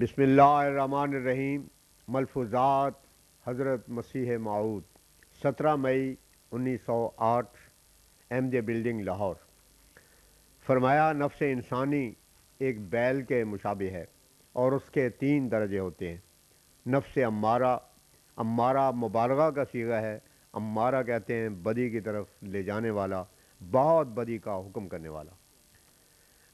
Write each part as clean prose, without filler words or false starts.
بسم اللہ الرحمن الرحیم۔ ملفوظات حضرت مسیح موعود 17 مئی 1908 ایم جے بلڈنگ لاہور۔ فرمایا نفس انسانی ایک بیل کے مشابہ ہے اور اس کے 3 درجے ہوتے ہیں۔ نفس امارہ مبالغہ کا صیغہ ہے۔ امارہ کہتے ہیں بدی کی طرف لے جانے والا، بہت بدی کا حکم کرنے والا۔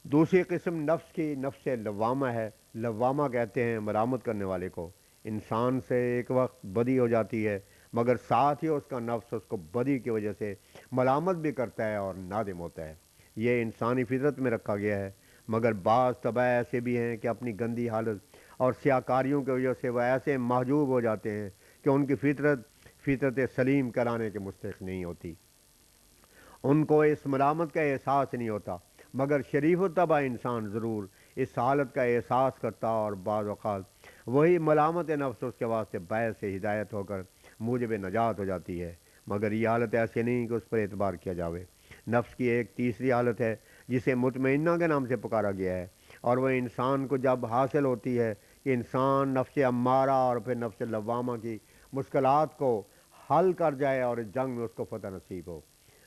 دوسری قسم نفس کی نفس لوامہ ہے۔ لوامہ کہتے ہیں ملامت کرنے والے کو۔ انسان سے ایک وقت بدی ہو جاتی ہے، مگر ساتھ ہی اس کا نفس اس کو بدی کی وجہ سے ملامت بھی کرتا ہے اور نادم ہوتا ہے۔ یہ انسانی فطرت میں رکھا گیا ہے، مگر بعض طبع ایسے بھی ہیں کہ اپنی گندی حالت اور سیاکاریوں کی وجہ سے وہ ایسے محجوب ہو جاتے ہیں کہ ان کی فطرت سلیم کرانے کے مستحق نہیں ہوتی۔ ان کو اس ملامت کا احساس نہیں ہوتا، مگر شریف الطبع انسان ضرور اس حالت کا احساس کرتا، اور بعض اوقات وہی ملامت نفس اس کے واسطے باعث سے ہدایت ہو کر موجب نجات ہو جاتی ہے، مگر یہ حالت ایسے نہیں کہ اس پر اعتبار کیا جاوے۔ نفس کی ایک تیسری حالت ہے جسے مطمئنہ کے نام سے پکارا گیا ہے، اور وہ انسان کو جب حاصل ہوتی ہے کہ انسان نفس امارہ اور پھر نفس لوامہ کی مشکلات کو حل کر جائے اور اس جنگ میں اس کو فتح نصیب ہو۔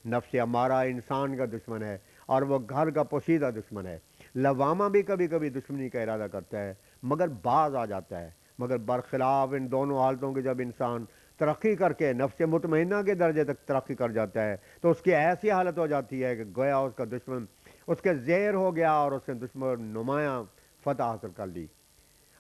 نفس امارہ انسان کا دشمن ہے اور وہ گھر کا پوشیدہ دشمن ہے۔ لوامہ بھی کبھی کبھی دشمنی کا ارادہ کرتا ہے، مگر باز آ جاتا ہے۔ مگر برخلاف ان دونوں حالتوں کے جب انسان ترقی کر کے نفس مطمئنہ کے درجے تک ترقی کر جاتا ہے تو اس کی ایسی حالت ہو جاتی ہے کہ گویا اس کا دشمن اس کے زیر ہو گیا اور اس نے دشمن نمایاں فتح حاصل کر لی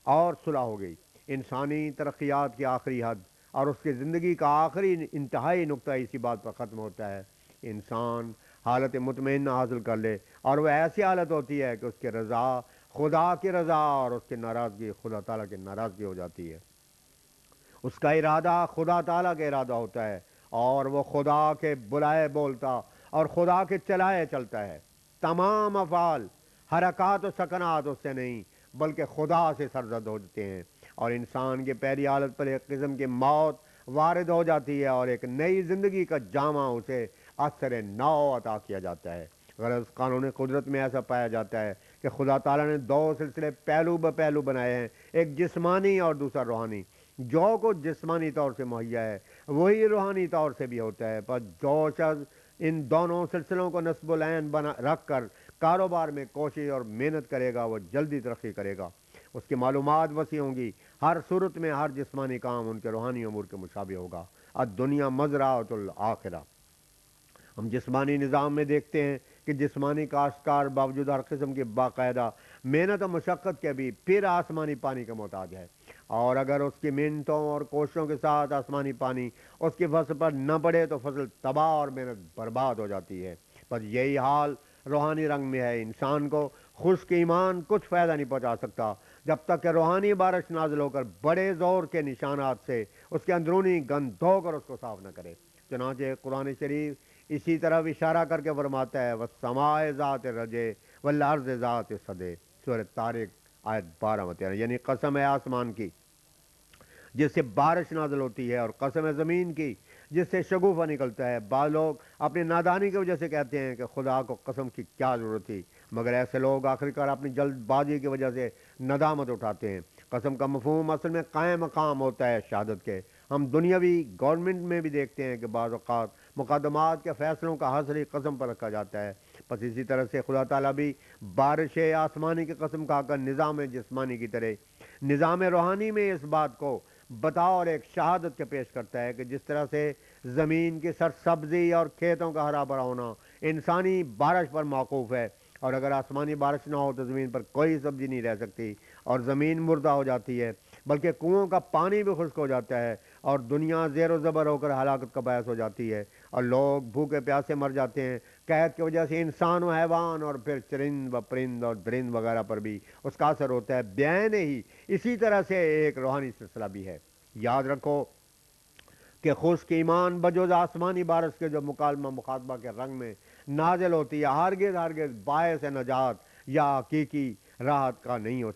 اور صلح ہو گئی۔ انسانی ترقیات کی آخری حد اور اس کی زندگی کا آخری انتہائی نقطہ اسی بات پر ختم ہوتا ہے، انسان حالت مطمئنہ حاصل کر لے، اور وہ ایسی حالت ہوتی ہے کہ اس کی رضا خدا کی رضا اور اس کی ناراضگی خدا تعالیٰ کی ناراضگی ہو جاتی ہے۔ اس کا ارادہ خدا تعالیٰ کا ارادہ ہوتا ہے، اور وہ خدا کے بلائے بولتا اور خدا کے چلائے چلتا ہے۔ تمام افعال، حرکات و سکنات اس سے نہیں بلکہ خدا سے سرزد ہوتے ہیں، اور انسان کی پہلی حالت پر ایک قسم کی موت وارد ہو جاتی ہے اور ایک نئی زندگی کا جامع اسے اثر نو عطا کیا جاتا ہے۔ غرض قانون قدرت میں ایسا پایا جاتا ہے کہ خدا تعالیٰ نے 2 سلسلے پہلو بپہلو بنائے ہیں، ایک جسمانی اور دوسرا روحانی۔ جو کچھ جسمانی طور سے مہیا ہے وہی روحانی طور سے بھی ہوتا ہے، پر جو شخص ان دونوں سلسلوں کو نصب العین رکھ کر کاروبار میں کوشش اور محنت کرے گا وہ جلدی ترقی کرے گا، اس کی معلومات وسیع ہوں گی۔ ہر صورت میں ہر جسمانی کام ان کے روحانی امور کے مشابہ ہوگا۔ الدنیا مزرعۃ الآخرہ۔ ہم جسمانی نظام میں دیکھتے ہیں کہ جسمانی کاشتکار باوجود ہر قسم کی باقاعدہ محنت و مشقت کے بھی پھر آسمانی پانی کا محتاج ہے، اور اگر اس کی محنتوں اور کوششوں کے ساتھ آسمانی پانی اس کی فصل پر نہ پڑے تو فصل تباہ اور محنت برباد ہو جاتی ہے۔ بس یہی حال روحانی رنگ میں ہے۔ انسان کو خشک ایمان کچھ فائدہ نہیں پہنچا سکتا جب تک کہ روحانی بارش نازل ہو کر بڑے زور کے نشانات سے اس کے اندرونی گند دھو کر اس کو صاف نہ کرے۔ چنانچہ قرآن شریف اسی طرف اشارہ کر کے فرماتا ہے وَالسَّمَاءِ ذَاتِ الرَّجْعِ وَالْأَرْضِ ذَاتِ الصَّدْعِ، سورہ طارق آیت 12 یعنی قسم ہے آسمان کی جس سے بارش نازل ہوتی ہے، اور قسم ہے زمین کی جس سے شگوفہ نکلتا ہے۔ بعض لوگ اپنی نادانی کی وجہ سے کہتے ہیں کہ خدا کو قسم کی کیا ضرورت تھی، مگر ایسے لوگ آخرکار اپنی جلد بازی کی وجہ سے ندامت اٹھاتے ہیں۔ قسم کا مفہوم اصل میں قائم مقام ہوتا ہے شہادت کے۔ ہم دنیاوی گورنمنٹ میں بھی دیکھتے ہیں کہ بعض اوقات مقدمات کے فیصلوں کا حاصل ہی قسم پر رکھا جاتا ہے۔ بس اسی طرح سے خدا تعالیٰ بھی بارش آسمانی کی قسم کھا کر نظام جسمانی کی طرح نظام روحانی میں اس بات کو بطور ایک شہادت کے پیش کرتا ہے کہ جس طرح سے زمین کی سرسبزی اور کھیتوں کا ہرا بھرا ہونا انسانی بارش پر موقوف ہے، اور اگر آسمانی بارش نہ ہو تو زمین پر کوئی سبزی نہیں رہ سکتی اور زمین مردہ ہو جاتی ہے، بلکہ کنوؤں کا پانی بھی خشک ہو جاتا ہے اور دنیا زیر و زبر ہو کر ہلاکت کا باعث ہو جاتی ہے، اور لوگ بھوکے پیاسے مر جاتے ہیں۔ قحط کی وجہ سے انسان و حیوان اور پھر چرند و پرند اور درند وغیرہ پر بھی اس کا اثر ہوتا ہے۔ بعین ہی اسی طرح سے ایک روحانی سلسلہ بھی ہے۔ یاد رکھو کہ خشک ایمان بجوز آسمانی بارش کے جو مکالمہ مخاطبہ کے رنگ میں نازل ہوتی ہے ہرگز باعث نجات یا حقیقی راحت کا نہیں ہو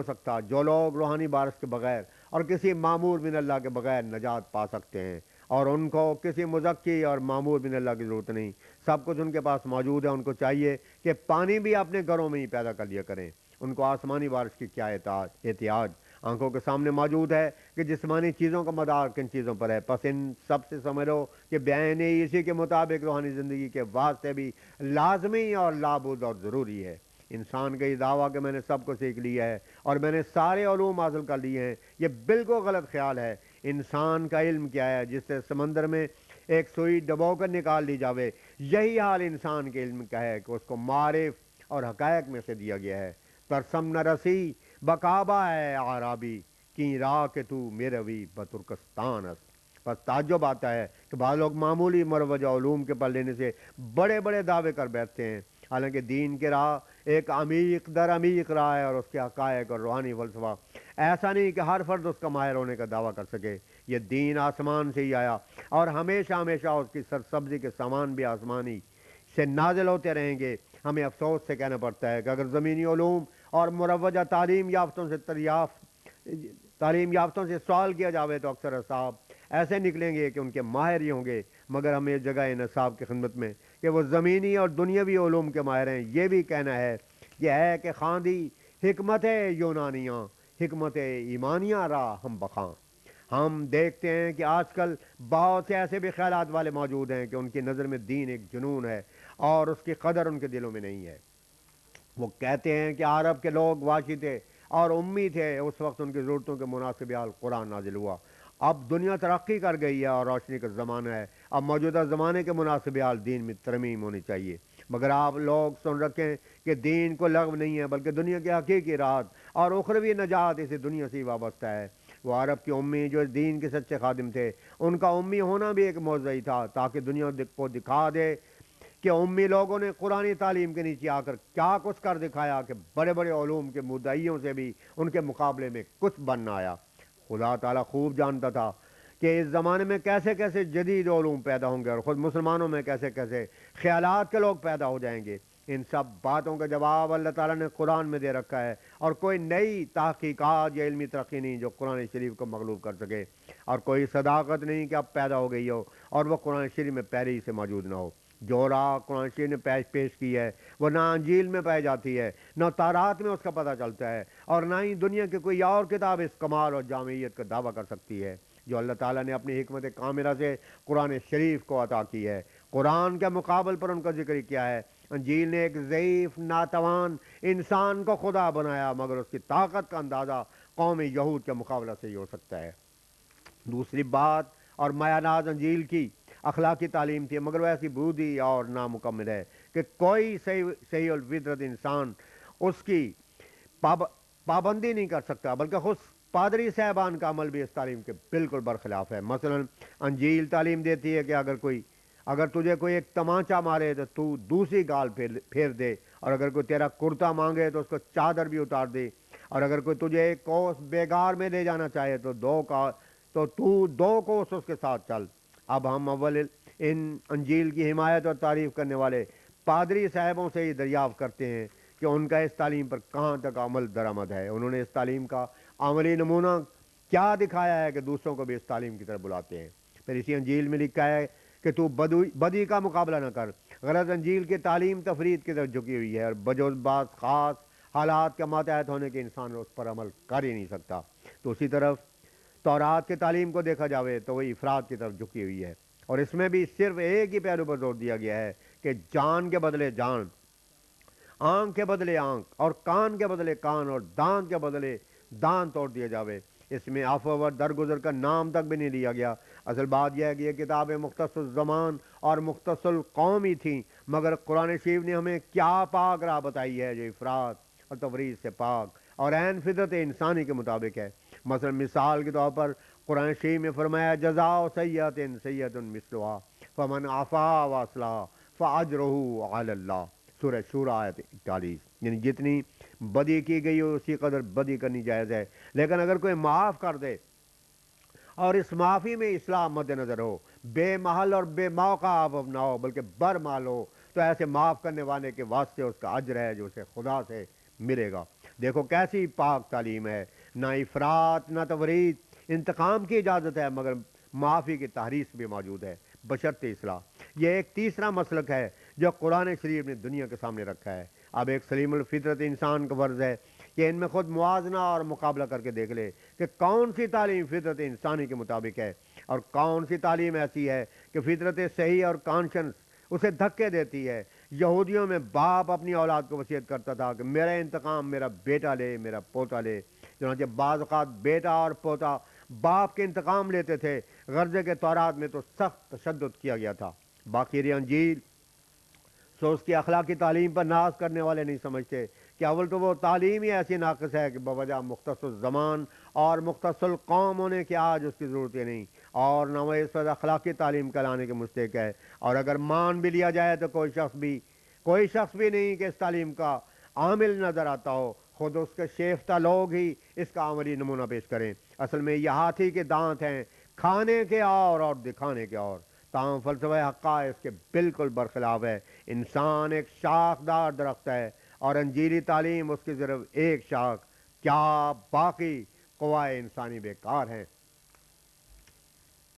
سکتا۔ جو لوگ روحانی بارش کے بغیر اور کسی معمور من اللہ کے بغیر نجات پا سکتے ہیں، اور ان کو کسی مزکی اور معمور من اللہ کی ضرورت نہیں، سب کچھ ان کے پاس موجود ہے، ان کو چاہیے کہ پانی بھی اپنے گھروں میں ہی پیدا کر لیا کریں۔ ان کو آسمانی بارش کی کیا احتیاج، آنکھوں کے سامنے موجود ہے کہ جسمانی چیزوں کا مدار کن چیزوں پر ہے، پس ان سب سے سمجھو کہ بیان اسی کے مطابق روحانی زندگی کے واسطے بھی لازمی اور لابد اور ضروری ہے۔ انسان کا یہ دعویٰ کہ میں نے سب کو سیکھ لیا ہے اور میں نے سارے علوم حاصل کر لیے ہیں، یہ بالکل غلط خیال ہے۔ انسان کا علم کیا ہے؟ جس سے سمندر میں ایک سوئی ڈبو کر نکال لی جاوے، یہی حال انسان کے علم کا ہے کہ اس کو معرف اور حقائق میں سے دیا گیا ہے۔ ترسم نہ رسی بکابہ ہے عرابی کی راہ کہ تو میروی بترکستان است۔ بس تعجب آتا ہے کہ بعض لوگ معمولی مروجہ علوم کے پڑھ لینے سے بڑے بڑے دعوے کر بیٹھتے ہیں، حالانکہ دین کی راہ ایک عمیق در عمیق راہ ہے اور اس کے حقائق اور روحانی فلسفہ ایسا نہیں کہ ہر فرد اس کا ماہر ہونے کا دعویٰ کر سکے۔ یہ دین آسمان سے ہی آیا اور ہمیشہ ہمیشہ اس کی سرسبزی کے سامان بھی آسمانی سے نازل ہوتے رہیں گے۔ ہمیں افسوس سے کہنا پڑتا ہے کہ اگر زمینی علوم اور مروجہ تعلیم یافتوں سے سوال کیا جاوے تو اکثر صاحب ایسے نکلیں گے کہ ان کے ماہر ہی ہوں گے، مگر ہمیں جگہ نصاب کی خدمت میں کہ وہ زمینی اور دنیاوی علوم کے ماہر ہیں یہ بھی کہنا ہے کہ خاندی حکمت یونانیاں حکمت ایمانیاں را ہم بخاں۔ ہم دیکھتے ہیں کہ آج کل بہت سے ایسے بھی خیالات والے موجود ہیں کہ ان کی نظر میں دین ایک جنون ہے اور اس کی قدر ان کے دلوں میں نہیں ہے۔ وہ کہتے ہیں کہ عرب کے لوگ واشی تھے اور امی تھے، اس وقت ان کی ضرورتوں کے مناسب حال قرآن نازل ہوا۔ اب دنیا ترقی کر گئی ہے اور روشنی کا زمانہ ہے، اب موجودہ زمانے کے مناسب حال دین میں ترمیم ہونی چاہیے، مگر آپ لوگ سن رکھیں کہ دین کو لغو نہیں ہے بلکہ دنیا کی حقیقی راحت اور اخروی نجات اسی دنیا سے ہی وابستہ ہے۔ وہ عرب کی امی جو اس دین کے سچے خادم تھے، ان کا امی ہونا بھی ایک معجزہ ہی تھا تاکہ دنیا کو دکھا دے کہ امی لوگوں نے قرآنی تعلیم کے نیچے آ کر کیا کچھ کر دکھایا کہ بڑے بڑے علوم کے مدعیوں سے بھی ان کے مقابلے میں کچھ بن نہ آیا۔ خدا تعالیٰ خوب جانتا تھا کہ اس زمانے میں کیسے کیسے جدید علوم پیدا ہوں گے اور خود مسلمانوں میں کیسے کیسے خیالات کے لوگ پیدا ہو جائیں گے۔ ان سب باتوں کا جواب اللہ تعالیٰ نے قرآن میں دے رکھا ہے، اور کوئی نئی تحقیقات یا علمی ترقی نہیں جو قرآن شریف کو مغلوب کر سکے، اور کوئی صداقت نہیں کہ اب پیدا ہو گئی ہو اور وہ قرآن شریف میں پہلے ہی سے موجود نہ ہو۔ جو راہ قرآن شریف نے پیش کی ہے وہ نہ انجیل میں پائی جاتی ہے، نہ تورات میں اس کا پتہ چلتا ہے، اور نہ ہی دنیا کی کوئی اور کتاب اس کمال اور جامعیت کا دعویٰ کر سکتی ہے جو اللہ تعالیٰ نے اپنی حکمت کاملہ سے قرآن شریف کو عطا کی ہے۔ قرآن کے مقابل پر ان کا ذکر کیا ہے؟ انجیل نے ایک ضعیف ناتوان انسان کو خدا بنایا، مگر اس کی طاقت کا اندازہ قوم یہود کے مقابلہ سے ہی ہو سکتا ہے۔ دوسری بات اور مایا ناز انجیل کی اخلاقی تعلیم تھی، مگر وہ ایسی بودھی اور نامکمل ہے کہ کوئی صحیح الفطرت انسان اس کی پابندی نہیں کر سکتا، بلکہ خود پادری صاحبان کا عمل بھی اس تعلیم کے بالکل برخلاف ہے۔ مثلا انجیل تعلیم دیتی ہے کہ اگر تجھے کوئی ایک تمانچہ مارے تو دوسری گال پھیر دے، اور اگر کوئی تیرا کرتا مانگے تو اس کو چادر بھی اتار دے، اور اگر کوئی تجھے ایک کوس بیگار میں لے جانا چاہے تو تو دو کوس اس کے ساتھ چل۔ اب ہم اول ان انجیل کی حمایت اور تعریف کرنے والے پادری صاحبوں سے ہی دریافت کرتے ہیں کہ ان کا اس تعلیم پر کہاں تک عمل درآمد ہے، انہوں نے اس تعلیم کا عملی نمونہ کیا دکھایا ہے کہ دوسروں کو بھی اس تعلیم کی طرف بلاتے ہیں۔ پھر اسی انجیل میں لکھا ہے کہ تو بدی کا مقابلہ نہ کر۔ غرض انجیل کی تعلیم تفرید کی طرف جھکی ہوئی ہے، اور بجوز بعض خاص حالات کا ماتحت ہونے کے انسان اس پر عمل کر ہی نہیں سکتا۔ تو اسی طرف تورات کی تعلیم کو دیکھا جاوے تو وہی افراد کی طرف جھکی ہوئی ہے، اور اس میں بھی صرف ایک ہی پہلو پر زور دیا گیا ہے کہ جان کے بدلے جان، آنکھ کے بدلے آنکھ، اور کان کے بدلے کان، اور دانت کے بدلے دانت توڑ دیا جاوے۔ اس میں عفو و درگزر کا نام تک بھی نہیں لیا گیا۔ اصل بات یہ ہے کہ یہ کتابیں مختص الزمان اور مختص القوم ہی تھیں، مگر قرآن شریف نے ہمیں کیا پاک راہ بتائی ہے جو افراط اور تفریط سے پاک اور عین فطرت انسانی کے مطابق ہے۔ مثلا مثال کے طور پر قرآن شریف میں فرمایا جزاء سیئۃ سیئۃ مثلھا فمن عفا واصلح فاجرہ علی اللہ، سورہ شورى آیت 41۔ یعنی جتنی بدی کی گئی ہو اسی قدر بدی کرنی جائز ہے، لیکن اگر کوئی معاف کر دے اور اس معافی میں اصلاح مد نظر ہو، بے محل اور بے موقع عفو نہ ہو بلکہ برمال ہو، تو ایسے معاف کرنے والے کے واسطے اس کا اجر ہے جو اسے خدا سے ملے گا۔ دیکھو کیسی پاک تعلیم ہے، نہ افراط نہ تفریط۔ انتقام کی اجازت ہے مگر معافی کی تحریص بھی موجود ہے بشرط اصلاح۔ یہ ایک تیسرا مسلک ہے جو قرآن شریف نے دنیا کے سامنے رکھا ہے، اب ایک سلیم الفطرت انسان کا فرض ہے کہ ان میں خود موازنہ اور مقابلہ کر کے دیکھ لے کہ کون سی تعلیم فطرت انسانی کے مطابق ہے اور کون سی تعلیم ایسی ہے کہ فطرت صحیح اور کانشنس اسے دھکے دیتی ہے۔ یہودیوں میں باپ اپنی اولاد کو وصیت کرتا تھا کہ میرا انتقام میرا بیٹا لے، میرا پوتا لے، چنانچہ بعض اوقات بیٹا اور پوتا باپ کے انتقام لیتے تھے۔ غرضے کے تورات میں تو سخت تشدد کیا گیا تھا۔ باقی انجیل سو اس کی اخلاقی تعلیم پر ناز کرنے والے نہیں سمجھتے کہ اول تو وہ تعلیم ہی ایسی ناقص ہے کہ بوجہ مختص الزمان اور مختص القوم ہونے کی آج اس کی ضرورت ہی نہیں، اور نہ وہ اس پر اخلاقی تعلیم کرانے کے مستحق ہے۔ اور اگر مان بھی لیا جائے تو کوئی شخص بھی نہیں کہ اس تعلیم کا عامل نظر آتا ہو، خود اس کے شیفتہ لوگ ہی اس کا عملی نمونہ پیش کریں۔ اصل میں یہ ہاتھی کے دانت ہیں، کھانے کے اور دکھانے کے اور، تاہم فلسفہ حقہ اس کے بالکل برخلاف ہے۔ انسان ایک شاخدار درخت ہے اور انجیلی تعلیم اس کی صرف ایک شاخ، کیا باقی قوائے انسانی بیکار ہیں؟